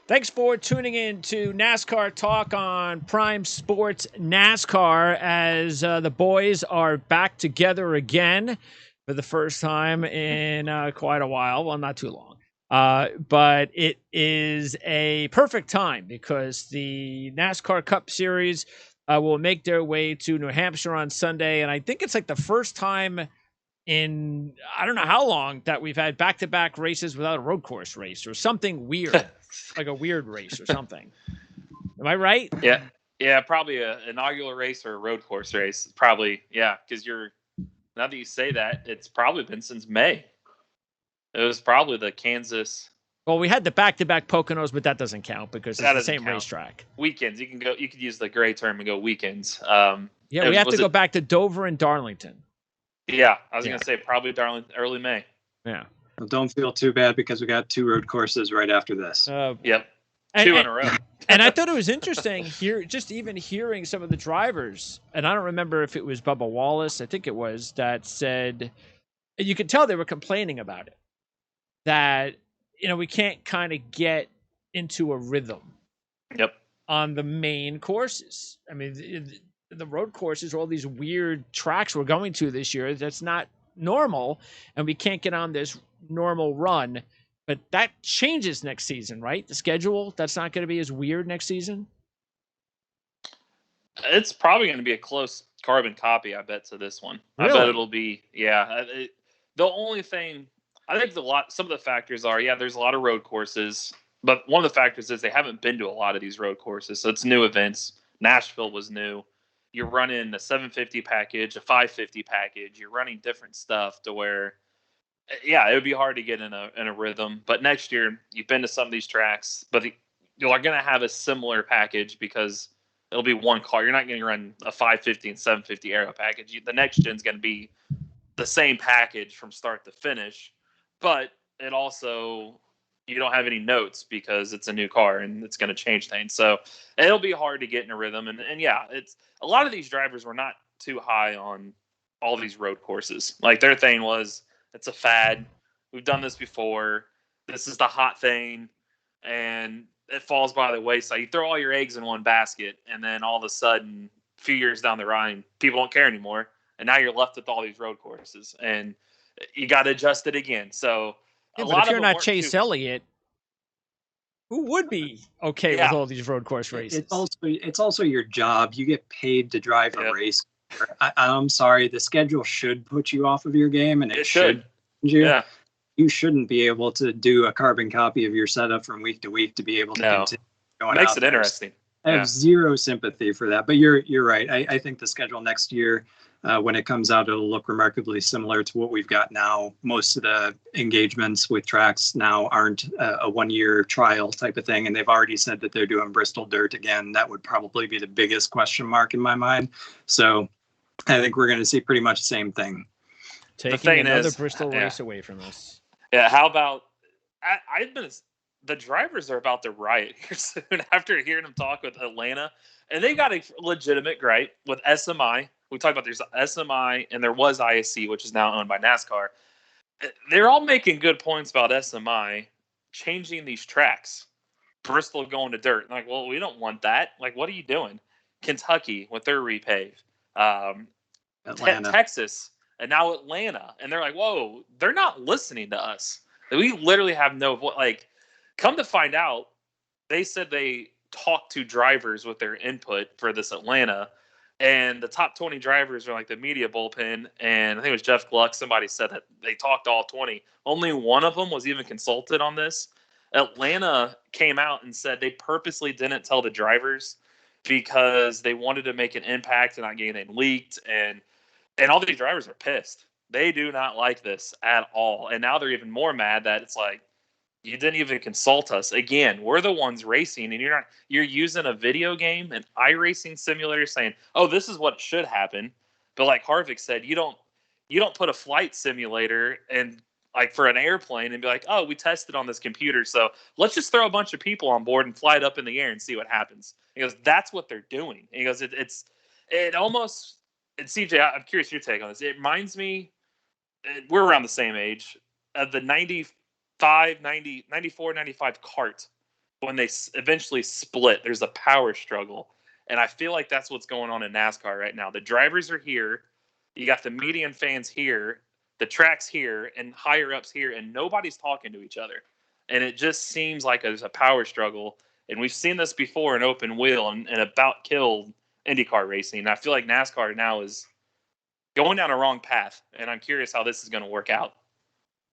Thanks for tuning in to NASCAR Talk on Prime Sports NASCAR as the boys are back together again for the first time in quite a while. Well, not too long. But it is a perfect time because the NASCAR Cup Series will make their way to New Hampshire on Sunday. And I think it's like the first time in I don't know how long that we've had back-to-back races without a road course race or something weird, like a weird race or something. Am I right? Yeah, probably a inaugural race or a road course race. Probably, yeah, because now that you say that, it's probably been since May. It was probably the Kansas. Well, we had the back-to-back Poconos, but that doesn't count because it's the same count. racetrack. Weekends, you could use the gray term and go weekends. Yeah, we have to go back to Dover and Darlington. Yeah, I was going to say probably Darlington, early May. Yeah. Well, don't feel too bad because we got two road courses right after this. Yep. Two in a row. And I thought it was interesting here, just even hearing some of the drivers, and I don't remember if it was Bubba Wallace, I think it was, that said, you could tell they were complaining about it, that, we can't kind of get into a rhythm. Yep. On the main courses. I mean, the road courses are all these weird tracks we're going to this year. That's not normal, and we can't get on this normal run. But that changes next season, right? The schedule, that's not going to be as weird next season? It's probably going to be a close carbon copy, I bet, to this one. Really? I bet it'll be, the only thing, I think some of the factors are, there's a lot of road courses, but one of the factors is they haven't been to a lot of these road courses, so it's new events. Nashville was new. You're running a 750 package, a 550 package. You're running different stuff to where, it would be hard to get in a rhythm. But next year, you've been to some of these tracks, but you're going to have a similar package because it'll be one car. You're not going to run a 550 and 750 aero package. The next gen's going to be the same package from start to finish, but it also, you don't have any notes because it's a new car and it's going to change things. So it'll be hard to get in a rhythm. And it's a lot of these drivers were not too high on all these road courses. Like their thing was, it's a fad. We've done this before. This is the hot thing. And it falls by the wayside. You throw all your eggs in one basket, and then all of a sudden, a few years down the line, people don't care anymore. And now you're left with all these road courses. And you got to adjust it again. So but if you're not Chase Elliott, who would be okay with all these road course races? It's also your job. You get paid to drive a race. I'm sorry, the schedule should put you off of your game, and it should. Yeah. You shouldn't be able to do a carbon copy of your setup from week to week to be able to continue going Makes out it there. interesting. I have zero sympathy for that, but you're right. I think the schedule next year, when it comes out, it'll look remarkably similar to what we've got now. Most of the engagements with tracks now aren't a 1-year trial type of thing, and they've already said that they're doing Bristol Dirt again. That would probably be the biggest question mark in my mind. So I think we're going to see pretty much the same thing. Taking another Bristol race away from us. Yeah, how about the drivers are about to riot here soon after hearing them talk with Atlanta, and they got a legitimate gripe with SMI. We talked about there's SMI and there was ISC, which is now owned by NASCAR. They're all making good points about SMI changing these tracks. Bristol going to dirt. Like, well, we don't want that. Like, what are you doing? Kentucky with their repave. Texas, and now Atlanta. And they're like, whoa, they're not listening to us. We literally have no voice. Like, come to find out, they said they talked to drivers with their input for this Atlanta. And the top 20 drivers are like the media bullpen. And I think it was Jeff Gluck. Somebody said that they talked to all 20. Only one of them was even consulted on this. Atlanta came out and said they purposely didn't tell the drivers because they wanted to make an impact and not get anything leaked. And all these drivers are pissed. They do not like this at all. And now they're even more mad that it's like, you didn't even consult us. Again, we're the ones racing, and you're using a video game, an iRacing simulator, saying, "Oh, this is what should happen." But like Harvick said, you don't put a flight simulator and like for an airplane and be like, "Oh, we tested on this computer, so let's just throw a bunch of people on board and fly it up in the air and see what happens." He goes, "That's what they're doing." And he goes, "It almost." And CJ, I'm curious your take on this. It reminds me, we're around the same age, of the 94, 95 kart when they eventually split, there's a power struggle. And I feel like that's what's going on in NASCAR right now. The drivers are here. You got the median fans here, the tracks here, and higher ups here, and nobody's talking to each other. And it just seems like there's a power struggle. And we've seen this before in open wheel and about killed IndyCar racing. And I feel like NASCAR now is going down a wrong path. And I'm curious how this is going to work out.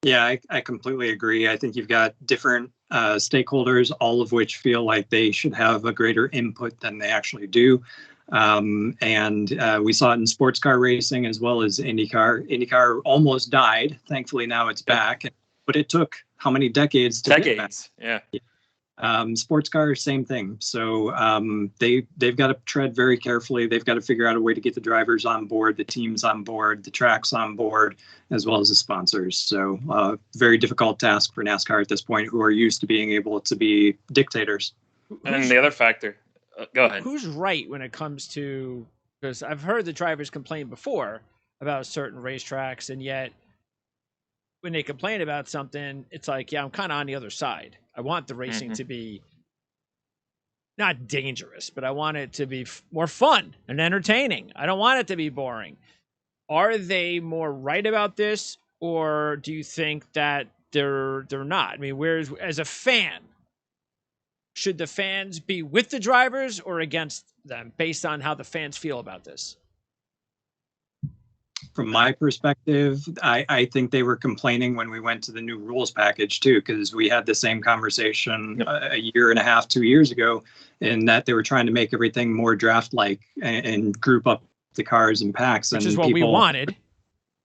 Yeah, I completely agree. I think you've got different stakeholders, all of which feel like they should have a greater input than they actually do. And we saw it in sports car racing as well as IndyCar. IndyCar almost died. Thankfully, now it's back. But it took how many decades to get back? Yeah. Sports cars, same thing. So they've got to tread very carefully. They've got to figure out a way to get the drivers on board, the teams on board, the tracks on board, as well as the sponsors. So very difficult task for NASCAR at this point, who are used to being able to be dictators. And the other factor, go ahead. Who's right when it comes to, because I've heard the drivers complain before about certain racetracks, and yet when they complain about something, it's like, yeah, I'm kind of on the other side. I want the racing to be not dangerous, but I want it to be more fun and entertaining. I don't want it to be boring. Are they more right about this, or do you think that they're not? I mean, whereas as a fan, should the fans be with the drivers or against them based on how the fans feel about this? From my perspective, I think they were complaining when we went to the new rules package too, because we had the same conversation a year and a half, 2 years ago, in that they were trying to make everything more draft-like and group up the cars and packs. Which is what we wanted.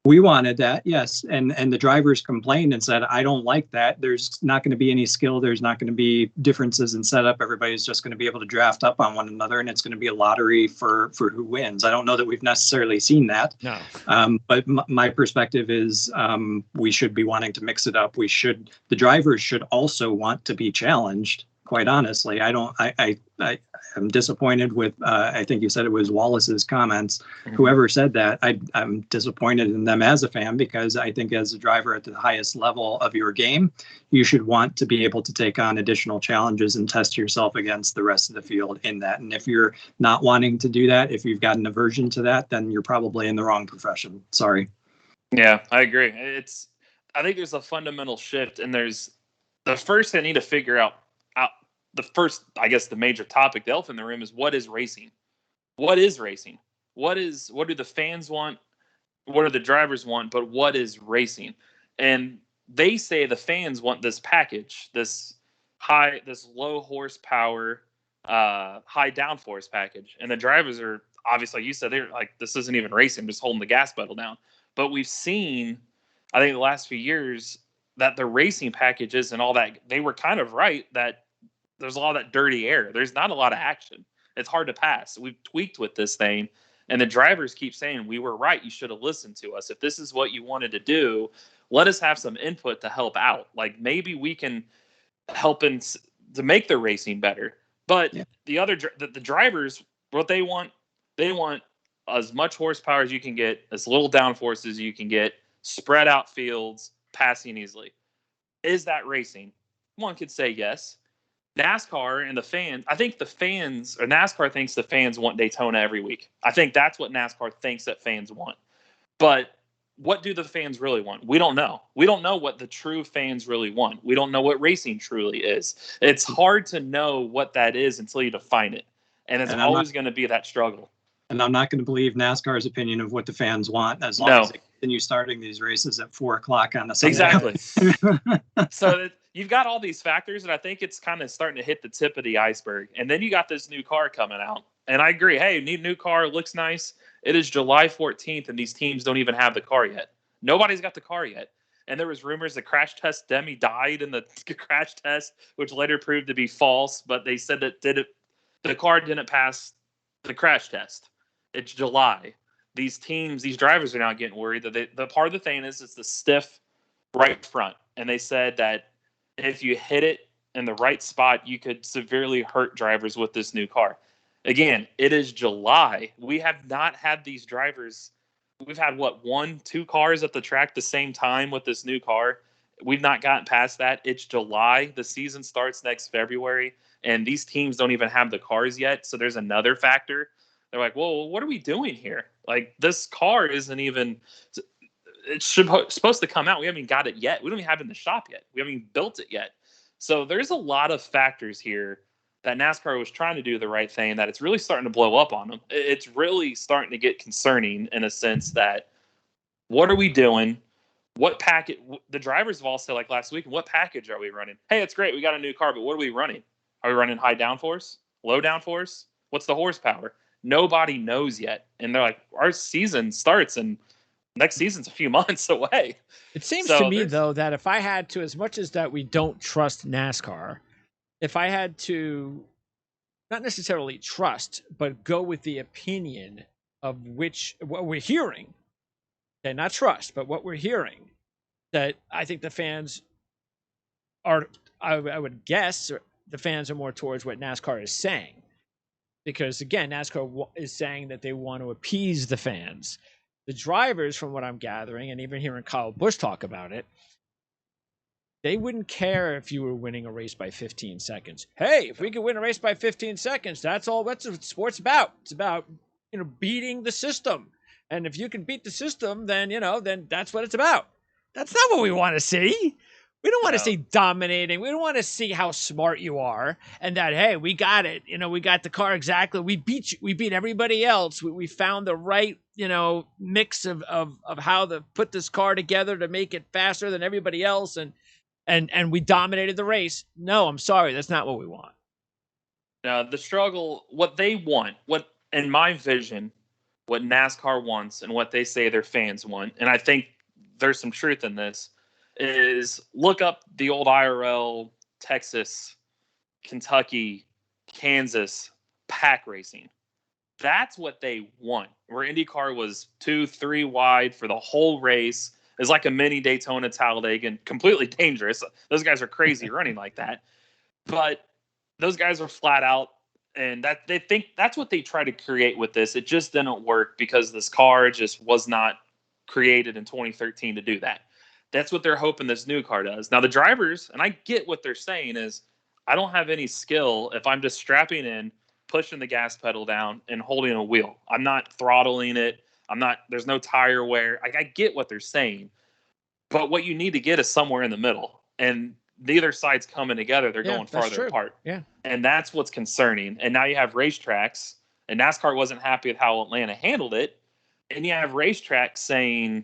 We wanted that, yes. And the drivers complained and said, I don't like that. There's not going to be any skill. There's not going to be differences in setup. Everybody's just going to be able to draft up on one another, and it's going to be a lottery for who wins. I don't know that we've necessarily seen that. No. But my perspective is we should be wanting to mix it up. The drivers should also want to be challenged. Quite honestly, I'm disappointed with, I think you said it was Wallace's comments. Mm-hmm. Whoever said that, I'm disappointed in them as a fan, because I think as a driver at the highest level of your game, you should want to be able to take on additional challenges and test yourself against the rest of the field in that. And if you're not wanting to do that, if you've got an aversion to that, then you're probably in the wrong profession. Sorry. Yeah, I agree. I think there's a fundamental shift, and there's the first they need to figure out. The first, I guess, the major topic, the elephant in the room, is what is racing? What is racing? What do the fans want? What do the drivers want? But what is racing? And they say the fans want this package, this low horsepower, high downforce package. And the drivers are, obviously, like you said, they're like, this isn't even racing, I'm just holding the gas pedal down. But we've seen, I think, the last few years that the racing package isn't all that. They were kind of right that there's a lot of that dirty air. There's not a lot of action. It's hard to pass. We've tweaked with this thing, and the drivers keep saying, we were right. You should have listened to us. If this is what you wanted to do, let us have some input to help out. Like, maybe we can help to make the racing better. But the drivers, what they want as much horsepower as you can get, as little downforce as you can get, spread out fields, passing easily. Is that racing? One could say yes. NASCAR and the fans, I think NASCAR thinks the fans want Daytona every week. I think that's what NASCAR thinks that fans want. But what do the fans really want? We don't know. We don't know what the true fans really want. We don't know what racing truly is. It's hard to know what that is until you define it. And it's always going to be that struggle. And I'm not going to believe NASCAR's opinion of what the fans want as long as they continue starting these races at 4:00 on a Sunday. Exactly. So you've got all these factors, and I think it's kind of starting to hit the tip of the iceberg. And then you got this new car coming out. And I agree. Hey, new car, looks nice. It is July 14th, and these teams don't even have the car yet. Nobody's got the car yet. And there was rumors the crash test dummy died in the crash test, which later proved to be false. But they said that the car didn't pass the crash test. It's July. These drivers are now getting worried that the part of the thing is it's the stiff right front. And they said that if you hit it in the right spot, you could severely hurt drivers with this new car. Again, it is July. We have not had these drivers. We've had 1-2 cars at the track the same time with this new car. we've not gotten past that. It's July. The season starts next February, and these teams don't even have the cars yet. So there's another factor. They're like, well, what are we doing here? Like, this car isn't even – it's supposed to come out. We haven't even got it yet. We don't even have it in the shop yet. We haven't even built it yet. So there's a lot of factors here that NASCAR was trying to do the right thing, that it's really starting to blow up on them. It's really starting to get concerning in a sense that, what are we doing? What package? The drivers have all said, like last week, what package are we running? Hey, it's great. We got a new car, but what are we running? Are we running high downforce? Low downforce? What's the horsepower? Nobody knows yet. And they're like, our season starts and next season's a few months away. It seems to me, though, that if I had to, as much as that we don't trust NASCAR, if I had to not necessarily trust, but go with the opinion of what we're hearing, okay, not trust, but what we're hearing, that I think the fans are, I would guess, the fans are more towards what NASCAR is saying. Because, again, NASCAR is saying that they want to appease the fans. The drivers, from what I'm gathering, and even hearing Kyle Busch talk about it, they wouldn't care if you were winning a race by 15 seconds. Hey, if we could win a race by 15 seconds, that's all. That's what sports about. It's about, beating the system. And if you can beat the system, then, then that's what it's about. That's not what we want to see. We don't want to see dominating. We don't want to see how smart you are and that, hey, we got it. We got the car exactly. We beat you. We beat everybody else. We found the right, mix of how to put this car together to make it faster than everybody else. And we dominated the race. No, I'm sorry. That's not what we want. The struggle, what they want, what in my vision, what NASCAR wants and what they say their fans want, and I think there's some truth in this, is look up the old IRL, Texas, Kentucky, Kansas pack racing. That's what they want. Where IndyCar was 2-3 wide for the whole race. It's like a mini Daytona Talladega, and completely dangerous. Those guys are crazy running like that. But those guys are flat out, and that they think that's what they try to create with this. It just didn't work because this car just was not created in 2013 to do that. That's what they're hoping this new car does. Now, the drivers, and I get what they're saying, is I don't have any skill if I'm just strapping in, pushing the gas pedal down, and holding a wheel. I'm not throttling it. There's no tire wear. I get what they're saying. But what you need to get is somewhere in the middle. And neither side's coming together. They're going farther apart. Yeah. And that's what's concerning. And now you have racetracks, and NASCAR wasn't happy with how Atlanta handled it. And you have racetracks saying,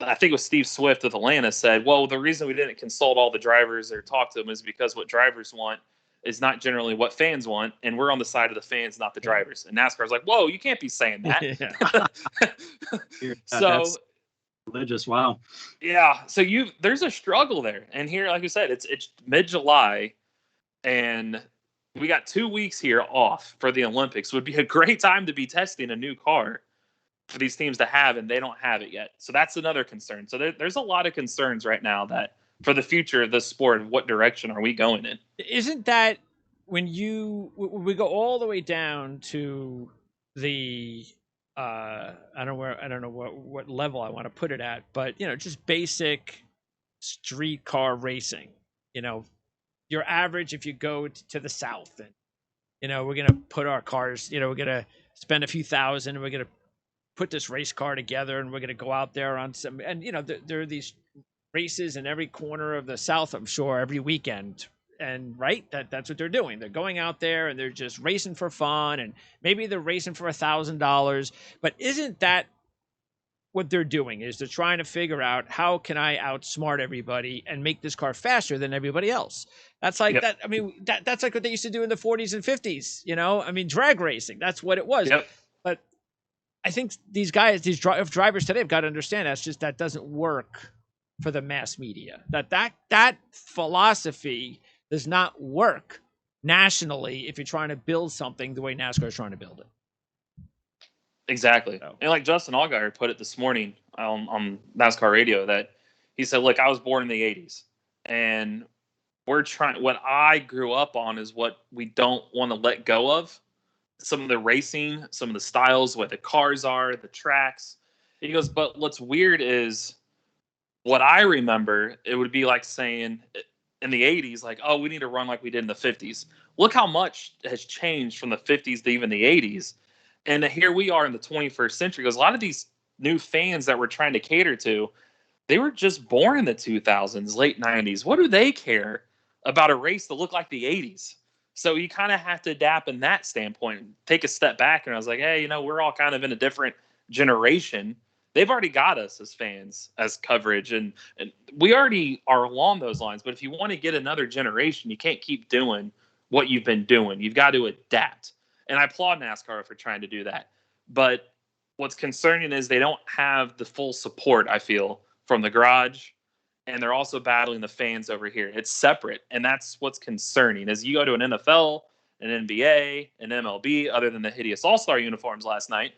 I think it was Steve Swift of Atlanta said, well, the reason we didn't consult all the drivers or talk to them is because what drivers want is not generally what fans want. And we're on the side of the fans, not the drivers. And NASCAR's like, whoa, you can't be saying that. So that's religious. Wow. Yeah. So there's a struggle there. And here, like I said, it's mid-July and we got 2 weeks here off for the Olympics. It would be a great time to be testing a new car for these teams to have, and they don't have it yet. So that's another concern. So there's a lot of concerns right now that for the future of this sport, what direction are we going in? Isn't that when we go all the way down to the I don't know what level I want to put it at, but just basic street car racing. Your average, if you go to the South, and we're gonna put our cars, we're gonna spend a few thousand, and we're gonna put this race car together, and we're going to go out there on some, and there are these races in every corner of the South, I'm sure, every weekend. And that's what they're doing. They're going out there and they're just racing for fun, and maybe they're racing for $1,000. But isn't that what they're doing? Is they're trying to figure out, how can I outsmart everybody and make this car faster than everybody else? That's like that. I mean, that's like what they used to do in the 40s and 50s. Drag racing. That's what it was. Yep. But I think these drivers today have got to understand that doesn't work for the mass media. That philosophy does not work nationally if you're trying to build something the way NASCAR is trying to build it. Exactly. So. And like Justin Allgaier put it this morning on NASCAR radio, that he said, look, I was born in the 80s, and what I grew up on is what we don't want to let go of. Some of the racing, some of the styles, what the cars are, the tracks. He goes, but what's weird is what I remember, it would be like saying in the 80s, like, oh, we need to run like we did in the 50s. Look how much has changed from the 50s to even the 80s. And here we are in the 21st century. Because a lot of these new fans that we're trying to cater to, they were just born in the 2000s, late 90s. What do they care about a race that looked like the 80s? So you kind of have to adapt in that standpoint, take a step back. And I was like, hey, we're all kind of in a different generation. They've already got us as fans, as coverage, and we already are along those lines. But if you want to get another generation, you can't keep doing what you've been doing. You've got to adapt. And I applaud NASCAR for trying to do that. But what's concerning is they don't have the full support, I feel, from the garage, and they're also battling the fans over here. It's separate, and that's what's concerning. As you go to an NFL, an NBA, an MLB, other than the hideous All-Star uniforms last night,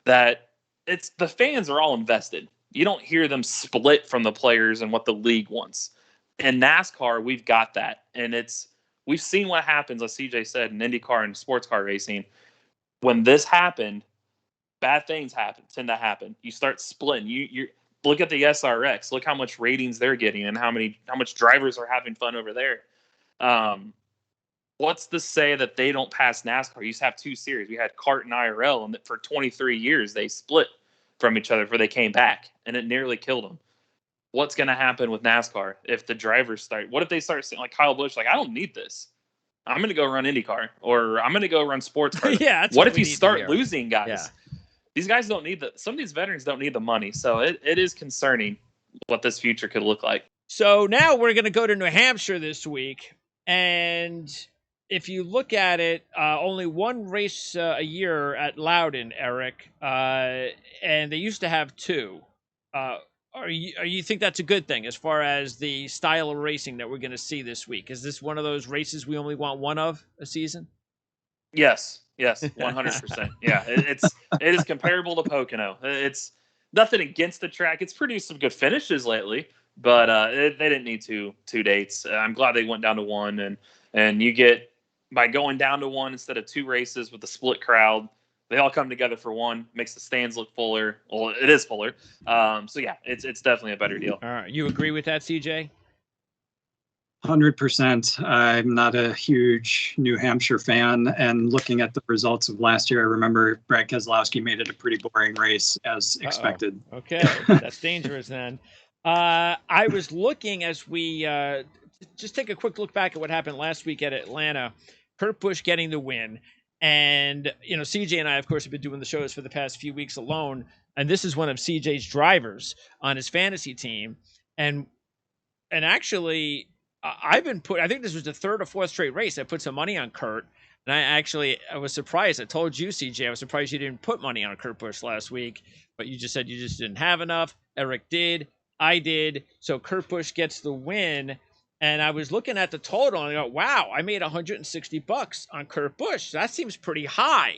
that it's the fans are all invested. You don't hear them split from the players and what the league wants. In NASCAR, we've got that, and we've seen what happens, as CJ said, in IndyCar and sports car racing. When this happened, bad things tend to happen. You start splitting. You look at the SRX. Look how much ratings they're getting and how much drivers are having fun over there. What's to say that they don't pass NASCAR? You used to have two series. We had kart and IRL, and for 23 years they split from each other before they came back, and it nearly killed them. What's going to happen with NASCAR if the drivers start? What if they start saying, like Kyle Busch, like, I don't need this. I'm going to go run IndyCar, or I'm going to go run sports car. Yeah. What if you start losing guys? Yeah. These guys don't need some of these veterans don't need the money. So it is concerning what this future could look like. So now we're going to go to New Hampshire this week. And if you look at it, only one race a year at Loudon, Eric, and they used to have two. Are you think that's a good thing as far as the style of racing that we're going to see this week? Is this one of those races we only want one of a season? Yes, 100%. Yeah, it is comparable to Pocono. It's nothing against the track. It's produced some good finishes lately, but they didn't need two dates. I'm glad they went down to one, and you get, by going down to one instead of two races with a split crowd, they all come together for one, makes the stands look fuller. Well, it is fuller. So yeah, it's definitely a better deal. All right, you agree with that, CJ? 100%. I'm not a huge New Hampshire fan, and looking at the results of last year, I remember Brad Keselowski made it a pretty boring race as expected. Okay, that's dangerous then. I was looking as we just take a quick look back at what happened last week at Atlanta. Kurt Busch getting the win. And, CJ and I, of course, have been doing the shows for the past few weeks alone. And this is one of CJ's drivers on his fantasy team. And actually, I think this was the third or fourth straight race. I put some money on Kurt. And I was surprised. I told you, CJ, I was surprised you didn't put money on Kurt Busch last week. But you just said you just didn't have enough. Eric did. I did. So Kurt Busch gets the win. And I was looking at the total and I go, wow, I made $160 on Kurt Busch. That seems pretty high.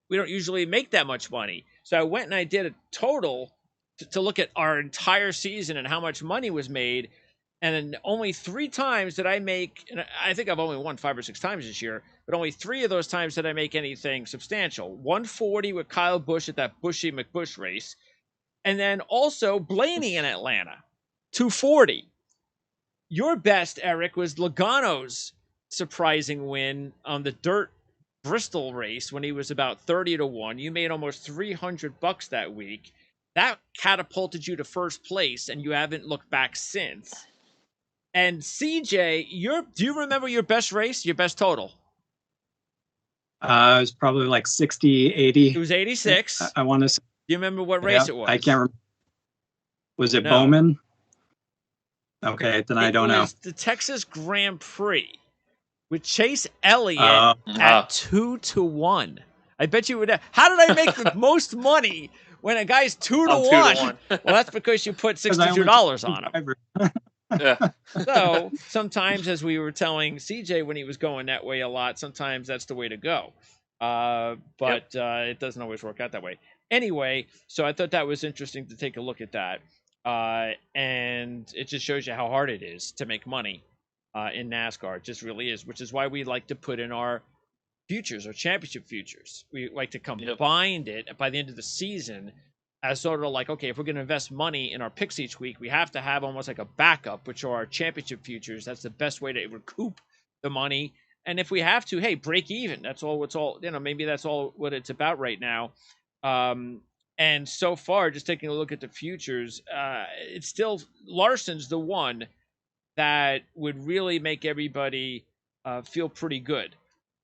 We don't usually make that much money. So I went and I did a total to look at our entire season and how much money was made. And then only 3 times did I make, and I think I've only won 5 or 6 times this year, but only 3 of those times did I make anything substantial. 140 with Kyle Busch at that Bushy McBush race. And then also Blaney in Atlanta, 240. Your best, Eric, was Logano's surprising win on the dirt Bristol race when he was about 30-1. You made almost $300 that week. That catapulted you to first place, and you haven't looked back since. And CJ, do you remember your best race, your best total? It was probably like 60, 80. It was 86. I want to say. Do you remember what race it was? I can't remember. Was it No. Bowman? Okay, then I don't know. It was the Texas Grand Prix with Chase Elliott at 2-1. I bet you would. How did I make the most money when a guy's 2-1? Well, that's because you put $62 on him. Yeah. So sometimes, as we were telling CJ when he was going that way a lot, sometimes that's the way to go. But it doesn't always work out that way. Anyway, so I thought that was interesting to take a look at that. And it just shows you how hard it is to make money in NASCAR. It just really is, which is why we like to put in our futures or championship futures. We like to combine it by the end of the season. as sort of like, okay, if we're going to invest money in our picks each week, we have to have almost like a backup, which are our championship futures. That's the best way to recoup the money. And if we have to, hey, break even. That's all. It's all, maybe that's all what it's about right now. And so far, just taking a look at the futures, it's still Larson's the one that would really make everybody feel pretty good.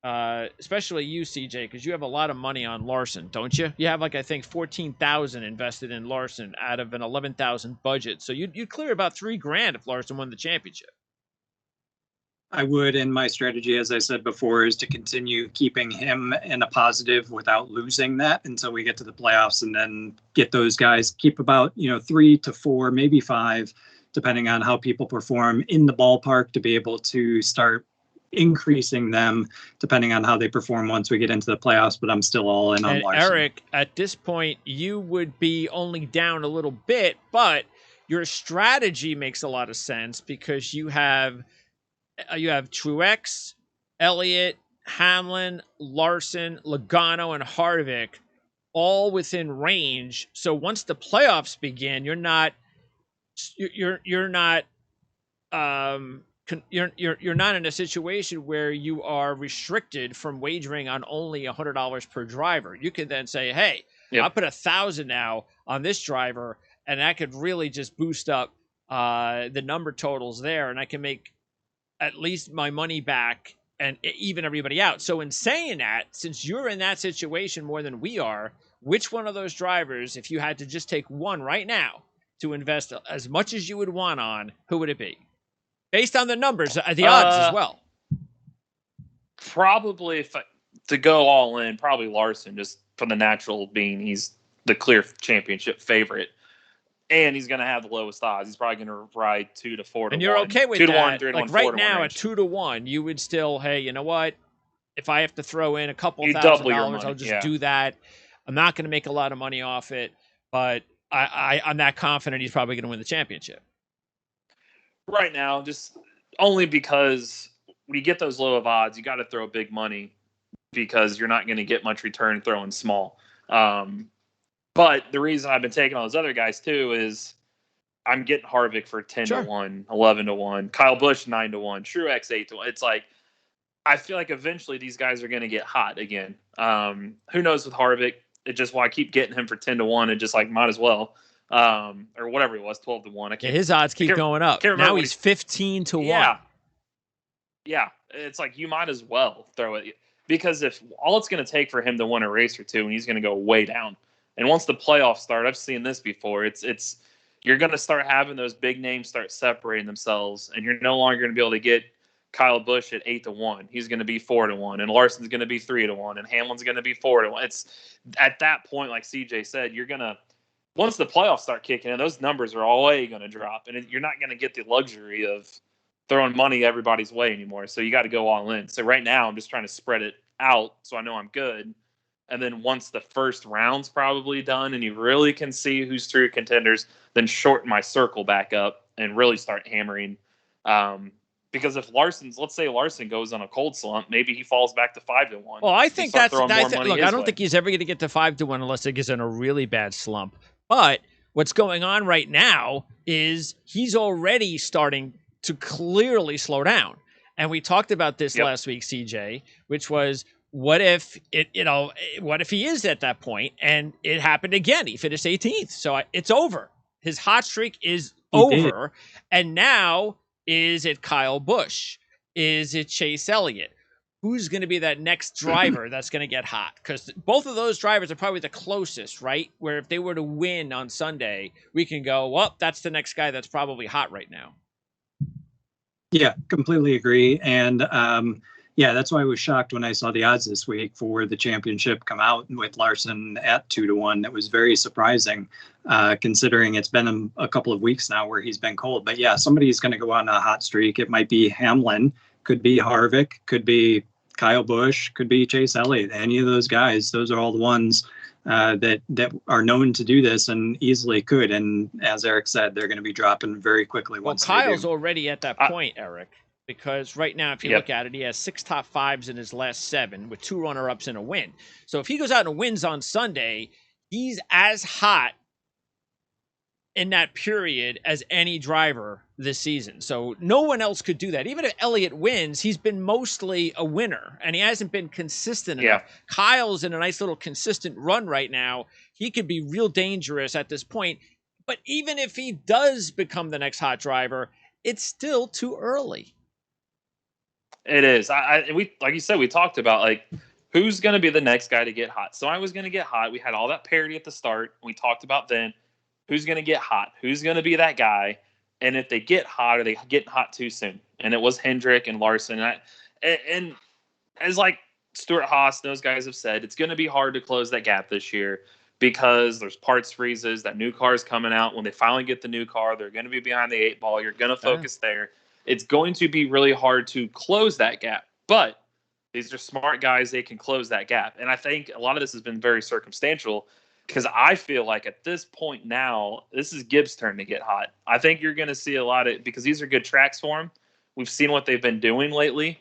Especially you, CJ, because you have a lot of money on Larson, don't you? You have, like, I think 14,000 invested in Larson out of an 11,000 budget. So you'd clear about $3,000 if Larson won the championship. I would, and my strategy, as I said before, is to continue keeping him in a positive without losing that until we get to the playoffs, and then get those guys, keep about 3 to 4, maybe 5, depending on how people perform in the ballpark, to be able to start increasing them depending on how they perform once we get into the playoffs. But I'm still all in on Larson. Eric, at this point, you would be only down a little bit, but your strategy makes a lot of sense because you have Truex, Elliott, Hamlin, Larson, Logano, and Harvick all within range. So once the playoffs begin, you're not in a situation where you are restricted from wagering on only $100 per driver. You can then say, hey, I'll put 1,000 now on this driver, and that could really just boost up the number totals there, and I can make at least my money back and even everybody out. So in saying that, since you're in that situation more than we are, which one of those drivers, if you had to just take one right now to invest as much as you would want on, who would it be? Based on the numbers, the odds as well. Probably, to go all in, probably Larson, just from the natural being he's the clear championship favorite. And he's going to have the lowest odds. He's probably going to ride 2 to 4 to 1. And you're okay with 2 that? to 1, 3 to 1, like 4 right to now 1 at 2 to 1, you would still, hey, you know what? If I have to throw in a couple $1,000, I'll just do that. I'm not going to make a lot of money off it, but I'm that confident he's probably going to win the championship. Right now, just only because when you get those low of odds, you got to throw big money because you're not going to get much return throwing small. But the reason I've been taking all those other guys too is I'm getting Harvick for 10 to 1, 11 to 1, Kyle Busch 9 to 1, Truex 8 to 1. It's like I feel like eventually these guys are going to get hot again. Who knows with Harvick? It's just why I keep getting him for 10 to 1 and just like might as well. Or whatever it was, 12 to 1. His odds keep going up. Now he's 15 to 1. Yeah. It's like you might as well throw it because if all it's going to take for him to win a race or two, and he's going to go way down. And once the playoffs start, I've seen this before. It's you're going to start having those big names start separating themselves, and you're no longer going to be able to get Kyle Busch at 8 to 1. He's going to be 4 to 1, and Larson's going to be 3 to 1, and Hamlin's going to be 4 to 1. It's at that point, like CJ said, you're going to once the playoffs start kicking in, those numbers are always going to drop, and you're not going to get the luxury of throwing money everybody's way anymore. So you got to go all in. So right now, I'm just trying to spread it out so I know I'm good. And then once the first round's probably done and you really can see who's true contenders, then shorten my circle back up and really start hammering. Because if let's say Larson goes on a cold slump, maybe he falls back to 5 to 1. Well, I think look, I don't think he's ever going to get to 5 to 1 unless he gets in a really bad slump. But what's going on right now is he's already starting to clearly slow down. And we talked about this last week, CJ, which was, what if he is at that point and it happened again? He finished 18th. So it's over. His hot streak is over. And now, is it Kyle Busch? Is it Chase Elliott? Who's going to be that next driver that's going to get hot? Because both of those drivers are probably the closest, right? Where if they were to win on Sunday, we can go, well, that's the next guy that's probably hot right now. Yeah, completely agree. And that's why I was shocked when I saw the odds this week for the championship come out with Larson at 2 to 1. That was very surprising, considering it's been a couple of weeks now where he's been cold. But yeah, somebody's going to go on a hot streak. It might be Hamlin, could be Harvick, could be Kyle Busch, could be Chase Elliott. Any of those guys, those are all the ones that are known to do this and easily could. And as Eric said, they're going to be dropping very quickly. Well, Kyle's already at that point, Eric. Because right now, if you look at it, he has 6 top 5s in his last 7 with 2 runner-ups and a win. So if he goes out and wins on Sunday, he's as hot in that period as any driver this season. So no one else could do that. Even if Elliott wins, he's been mostly a winner and he hasn't been consistent enough. Kyle's in a nice little consistent run right now. He could be real dangerous at this point. But even if he does become the next hot driver, it's still too early. It is. We like you said, we talked about like who's going to be the next guy to get hot. So I was going to get hot. We had all that parity at the start. We talked about then who's going to get hot, who's going to be that guy, and if they get hot, are they getting hot too soon? And it was Hendrick and Larson. And as like Stuart Haas, those guys have said, it's going to be hard to close that gap this year because there's parts freezes. That new car is coming out. When they finally get the new car, they're going to be behind the 8-ball. You're going to focus there. It's going to be really hard to close that gap. But these are smart guys. They can close that gap. And I think a lot of this has been very circumstantial because I feel like at this point now, this is Gibbs' turn to get hot. I think you're going to see a lot of – because these are good tracks for him. We've seen what they've been doing lately.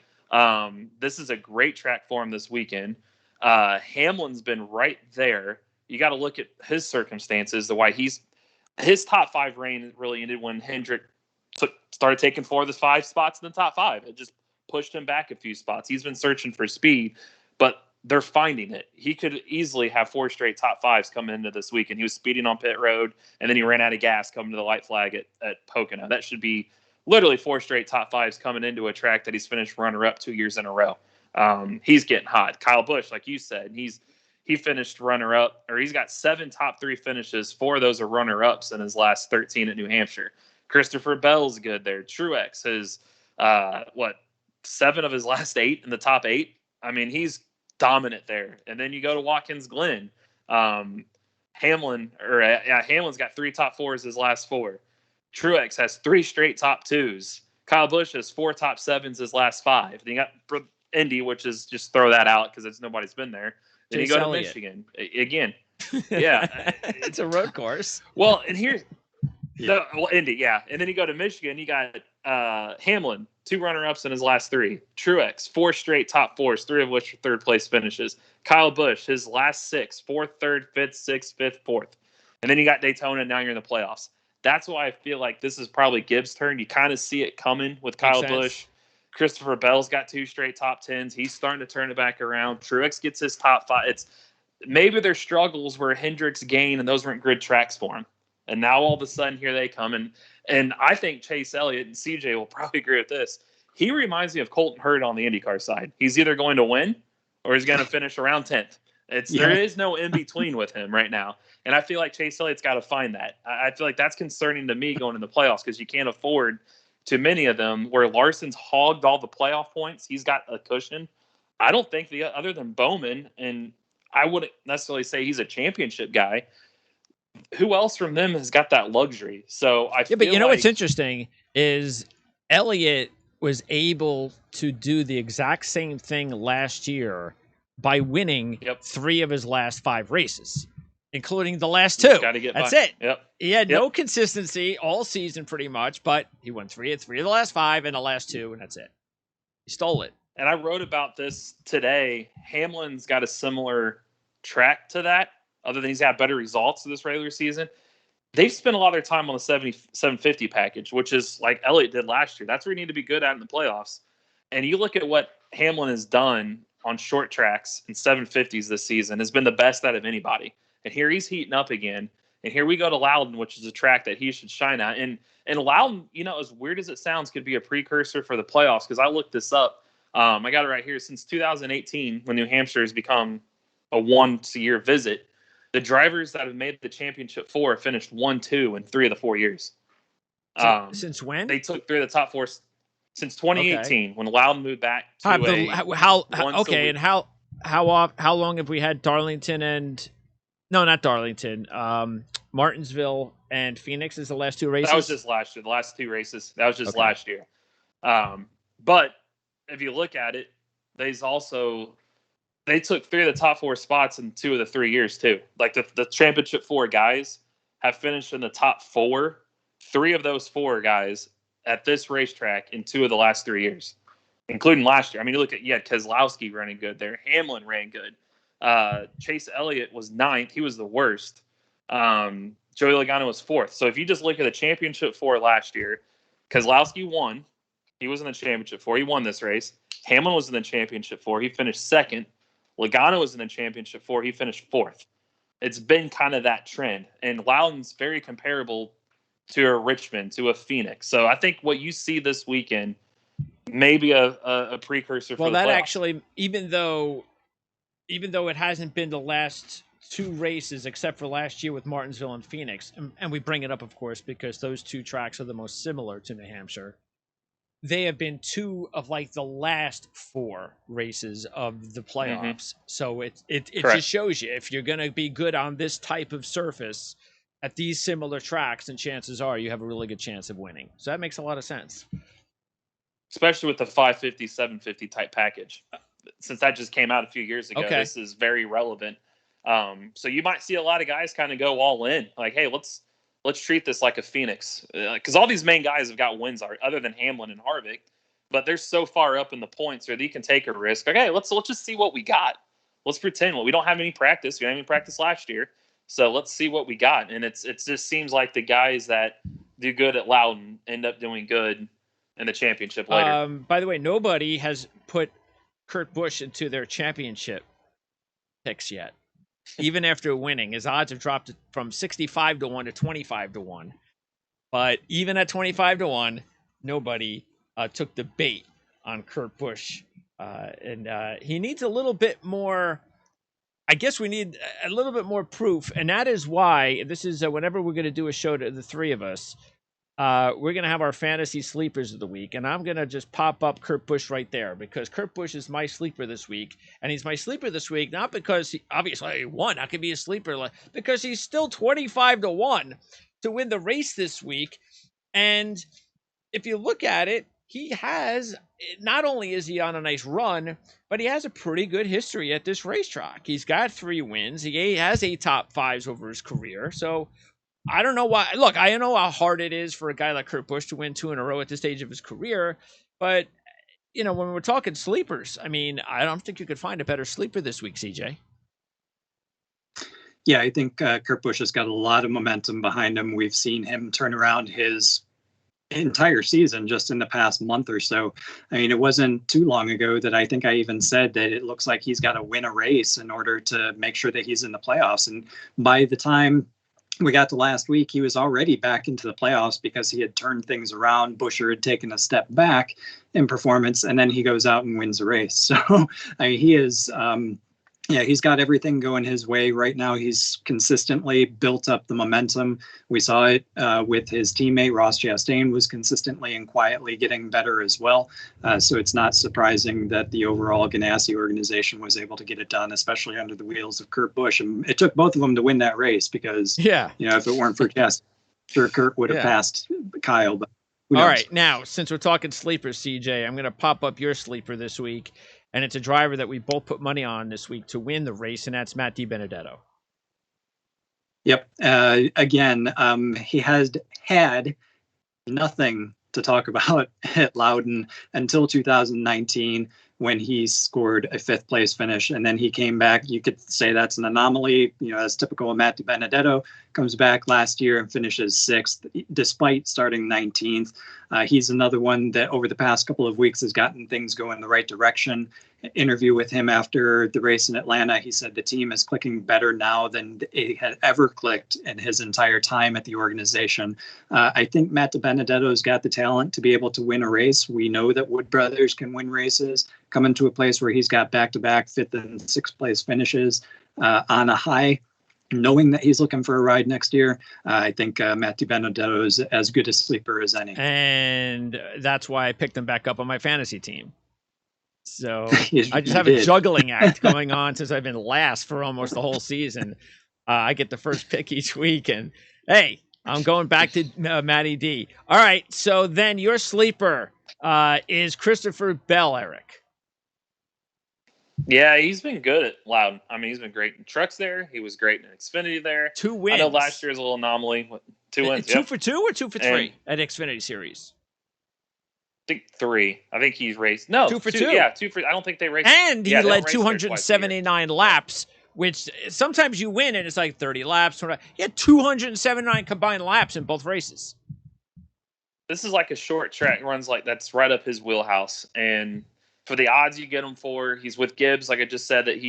This is a great track for him this weekend. Hamlin's been right there. You got to look at his circumstances, the why his top 5 reign really ended when Hendrick started taking 4 of the 5 spots in the top 5. It just pushed him back a few spots. He's been searching for speed, but they're finding it. He could easily have 4 straight top 5s coming into this week, and he was speeding on pit road, and then he ran out of gas coming to the light flag at Pocono. That should be literally 4 straight top 5s coming into a track that he's finished runner-up 2 years in a row. He's getting hot. Kyle Busch, like you said, he finished runner-up, or he's got 7 top 3 finishes. 4 of those are runner-ups in his last 13 at New Hampshire. Christopher Bell's good there. Truex has, 7 of his last 8 in the top 8. I mean, he's dominant there. And then you go to Watkins Glen. Hamlin's got 3 top 4s his last 4. Truex has 3 straight top 2s. Kyle Busch has 4 top 7s his last 5. Then you got Indy, which is just throw that out because nobody's been there. Then you go to Michigan again. Yeah, it's a road course. Well, and here's Indy, yeah, and then you go to Michigan. You got Hamlin, 2 runner-ups in his last 3. Truex, 4 straight top 4s, 3 of which are third-place finishes. Kyle Busch, his last 6, 4th, 3rd, 5th, 6th, 5th, 4th. And then you got Daytona, and now you're in the playoffs. That's why I feel like this is probably Gibbs' turn. You kind of see it coming with Kyle Busch. Christopher Bell's got 2 straight top 10s. He's starting to turn it back around. Truex gets his top 5. It's maybe their struggles were Hendrick's gain, and those weren't good tracks for him. And now all of a sudden here they come. And I think Chase Elliott and CJ will probably agree with this. He reminds me of Colton Hurd on the IndyCar side. He's either going to win or he's going to finish around 10th. There is no in between with him right now. And I feel like Chase Elliott's got to find that. I feel like that's concerning to me going in the playoffs because you can't afford too many of them where Larson's hogged all the playoff points. He's got a cushion. I don't think other than Bowman, and I wouldn't necessarily say he's a championship guy. Who else from them has got that luxury? So I feel but you know what's interesting is Elliott was able to do the exact same thing last year by winning 3 of his last 5 races, including the last 2. That's it. Yep. He had no consistency all season pretty much, but he won 3 of the last 5 and the last 2, and that's it. He stole it. And I wrote about this today. Hamlin's got a similar track to that, other than he's had better results this regular season. They've spent a lot of their time on the 750 package, which is like Elliott did last year. That's where you need to be good at in the playoffs. And you look at what Hamlin has done on short tracks and 750s this season has been the best out of anybody. And here he's heating up again. And here we go to Loudon, which is a track that he should shine at. And Loudon, as weird as it sounds, could be a precursor for the playoffs because I looked this up. I got it right here. Since 2018, when New Hampshire has become a once-a-year visit, the drivers that have made the championship 4 have finished 1, 2 in 3 of the 4 years. Since when? They took 3 of the top 4 since 2018 when Loudon moved back to how long have we had Darlington and not Darlington, Martinsville and Phoenix is the last 2 races? That was just last year. The last 2 races. That was just last year. But if you look at it, they took 3 of the top 4 spots in 2 of the 3 years too. Like the championship 4 guys have finished in the top 4. 3 of those 4 guys at this racetrack in 2 of the last 3 years, including last year. I mean, you look at Keselowski running good there. Hamlin ran good. Chase Elliott was 9th. He was the worst. Joey Logano was 4th. So if you just look at the championship 4 last year, Keselowski won. He was in the championship 4. He won this race. Hamlin was in the championship 4. He finished 2nd. Logano was in the championship 4. He finished 4th. It's been kind of that trend. And Loudon's very comparable to a Richmond, to a Phoenix. So I think what you see this weekend may be a precursor for the that playoffs. Actually, even though it hasn't been the last 2 races except for last year with Martinsville and Phoenix, and we bring it up, of course, because those 2 tracks are the most similar to New Hampshire. They have been 2 of like the last 4 races of the playoffs. Mm-hmm. So it just shows you, if you're going to be good on this type of surface at these similar tracks, then chances are you have a really good chance of winning. So that makes a lot of sense. Especially with the 550, 750 type package. Since that just came out a few years ago, This is very relevant. So you might see a lot of guys kind of go all in. Like, hey, let's treat this like a Phoenix. Because all these main guys have got wins other than Hamlin and Harvick. But they're so far up in the points where they can take a risk. Okay, let's just see what we got. Let's pretend. Well, we don't have any practice. We didn't have any practice last year. So let's see what we got. And it just seems like the guys that do good at Loudon end up doing good in the championship later. By the way, nobody has put Kurt Busch into their championship picks yet. Even after winning, his odds have dropped from 65-1 to 25-1. But even at 25-1, nobody took the bait on Kurt Busch. And he needs a little bit more. I guess we need a little bit more proof. And that is why this is whenever we're going to do a show to the 3 of us, we're going to have our fantasy sleepers of the week. And I'm going to just pop up Kurt Busch right there, because Kurt Busch is my sleeper this week. And he's my sleeper this week, not because he obviously won. I could be a sleeper, because he's still 25-1 to win the race this week. And if you look at it, he has, not only is he on a nice run, but he has a pretty good history at this racetrack. He's got 3 wins. He has 8 top 5s over his career. So I don't know why. Look, I know how hard it is for a guy like Kurt Busch to win 2 in a row at this stage of his career. But, when we're talking sleepers, I mean, I don't think you could find a better sleeper this week, CJ. Yeah, I think Kurt Busch has got a lot of momentum behind him. We've seen him turn around his entire season just in the past month or so. I mean, it wasn't too long ago that I think I even said that it looks like he's got to win a race in order to make sure that he's in the playoffs. And by the time we got to last week, he was already back into the playoffs because he had turned things around. Buescher had taken a step back in performance, and then he goes out and wins a race. So, I mean, he is, he's got everything going his way right now. He's consistently built up the momentum. We saw it with his teammate. Ross Chastain was consistently and quietly getting better as well. So it's not surprising that the overall Ganassi organization was able to get it done, especially under the wheels of Kurt Busch. And it took both of them to win that race because, if it weren't for Chastain, sure, Kurt would have passed Kyle. But all right, now, since we're talking sleepers, CJ, I'm going to pop up your sleeper this week. And it's a driver that we both put money on this week to win the race, and that's Matt D Benedetto. Yep. Again, he has had nothing to talk about at Loudon until 2019 when he scored a 5th place finish. And then he came back. You could say that's an anomaly, as typical of Matt Di Benedetto. Comes back last year and finishes 6th, despite starting 19th. He's another one that over the past couple of weeks has gotten things going in the right direction. Interview with him after the race in Atlanta, he said the team is clicking better now than it had ever clicked in his entire time at the organization. I think Matt Di Benedetto's got the talent to be able to win a race. We know that Wood Brothers can win races. Coming to a place where he's got back-to-back 5th and 6th place finishes on a high, knowing that he's looking for a ride next year, I think Matt Di Benedetto is as good a sleeper as any. And that's why I picked him back up on my fantasy team. So Yes, I just have a juggling act going on since I've been last for almost the whole season. I get the first pick each week, and hey, I'm going back to Matty D. All right, so then your sleeper is Christopher Bell, Eric. Yeah, he's been good at Loudon. I mean, he's been great in trucks there. He was great in Xfinity there. 2 wins. I know last year was a little anomaly. 2 wins. 2 for 2 or 2 for 3 at Xfinity Series? I think 3. I think he's raced. No, 2 for 2. Yeah, 2 for. I don't think they raced. And he led 279 laps which sometimes you win and it's like 30 laps. He had 279 combined laps in both races. This is like a short track runs like that's right up his wheelhouse. And for the odds you get him for, he's with Gibbs. Like I just said, that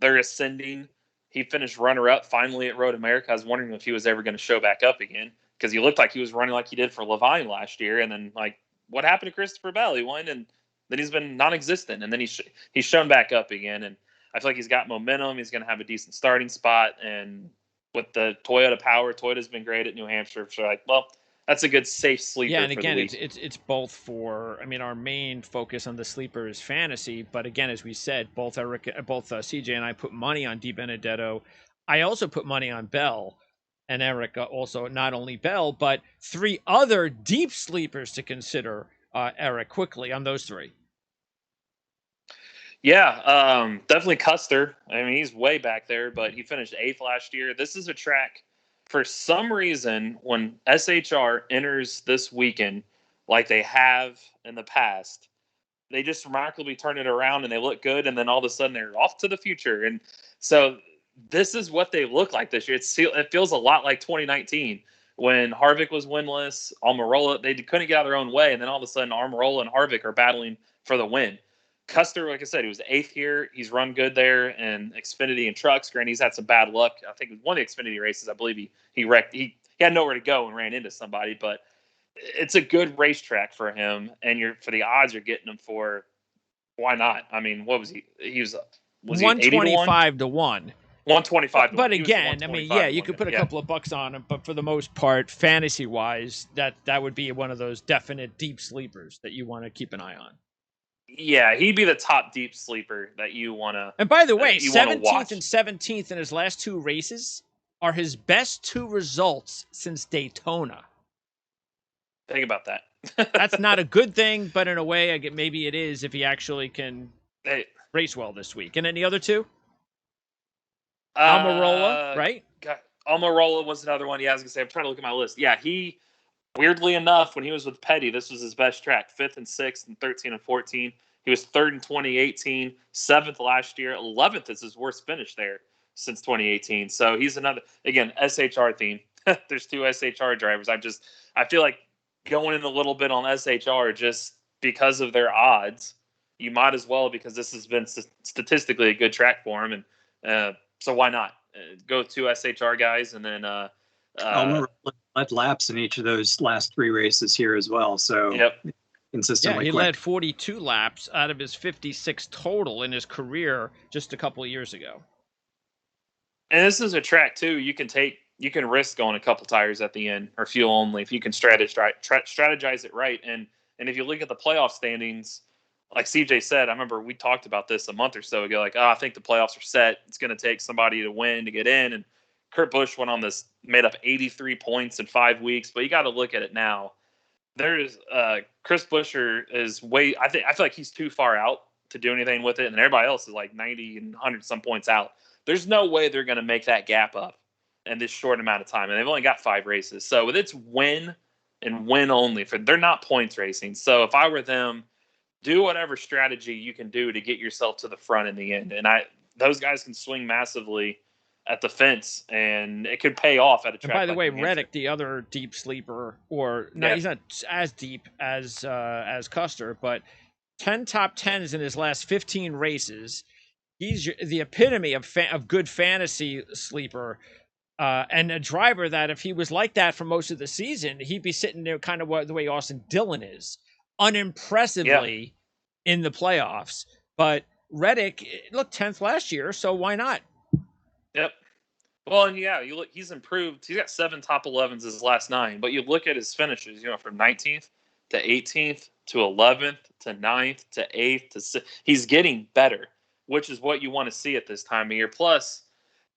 they're ascending. He finished runner-up finally at Road America. I was wondering if he was ever going to show back up again because he looked like he was running like he did for Levine last year. And then, like, what happened to Christopher Bell? He won, and then he's been non-existent. And then he's shown back up again. And I feel like he's got momentum. He's going to have a decent starting spot. And with the Toyota power, Toyota's been great at New Hampshire. So, like, well, that's a good safe sleeper. Yeah, and for again, the week. it's both for. I mean, our main focus on the sleeper is fantasy, but again, as we said, both CJ and I put money on D Benedetto. I also put money on Bell, and Eric also not only Bell, but 3 other deep sleepers to consider. Eric, quickly on those 3. Yeah, definitely Custer. I mean, he's way back there, but he finished 8th last year. This is a track. For some reason, when SHR enters this weekend, like they have in the past, they just remarkably turn it around and they look good, and then all of a sudden they're off to the future. And so this is what they look like this year. It feels a lot like 2019 when Harvick was winless, Almirola, they couldn't get out of their own way, and then all of a sudden Almirola and Harvick are battling for the win. Custer, like I said, he was 8th here. He's run good there, and Xfinity and trucks. Granted, he's had some bad luck. I think one of the Xfinity races, I believe he wrecked. He had nowhere to go and ran into somebody, but it's a good racetrack for him. And for the odds you're getting him for, why not? I mean, what was he? He was 125 to 1. 125. But again, I mean, yeah, you could put a couple of bucks on him, but for the most part, fantasy-wise, that would be one of those definite deep sleepers that you want to keep an eye on. Yeah, he'd be the top deep sleeper that you want to. And by the way, 17th and 17th in his last 2 races are his best 2 results since Daytona. Think about that. That's not a good thing, but in a way, maybe it is if he actually can race well this week. And any other 2? Almirola, right? Almirola was another one. Yeah, I was going to say, I'm trying to look at my list. Yeah, weirdly enough, when he was with Petty, this was his best track, 5th and 6th and 13 and 14. He was 3rd in 2018, 7th last year, 11th is his worst finish there since 2018. So he's another, again, SHR theme. There's 2 SHR drivers. I feel like going in a little bit on SHR just because of their odds. You might as well, because this has been statistically a good track for him. And so why not go 2 SHR guys and then led laps in each of those last 3 races here as well. So consistently. Yeah, he led 42 laps out of his 56 total in his career just a couple of years ago. And this is a track too. You can risk going a couple tires at the end or fuel only if you can strategize it right. And if you look at the playoff standings, like CJ said, I remember we talked about this a month or so ago. Like, I think the playoffs are set. It's going to take somebody to win to get in. And Kurt Busch went on this, made up 83 points in 5 weeks. But you got to look at it now. There's Chris Buescher is I feel like he's too far out to do anything with it, and everybody else is like 90 and 100 some points out. There's no way they're going to make that gap up in this short amount of time, and they've only got 5 races. So it's win and win only. They're not points racing. So if I were them, do whatever strategy you can do to get yourself to the front in the end. And those guys can swing massively at the fence, and it could pay off at a track. And by the way, New Reddick, the other deep sleeper, he's not as deep as Custer, but 10 top 10s in his last 15 races. He's the epitome of good fantasy sleeper, and a driver that if he was like that for most of the season, he'd be sitting there kind of the way Austin Dillon is, unimpressively in the playoffs. But Reddick, look, 10th last year, so why not? Yep. Well, and you look, he's improved. He's got 7 top 11s his last 9. But you look at his finishes, from 19th to 18th to 11th to 9th to 8th to 6th. He's getting better, which is what you want to see at this time of year. Plus,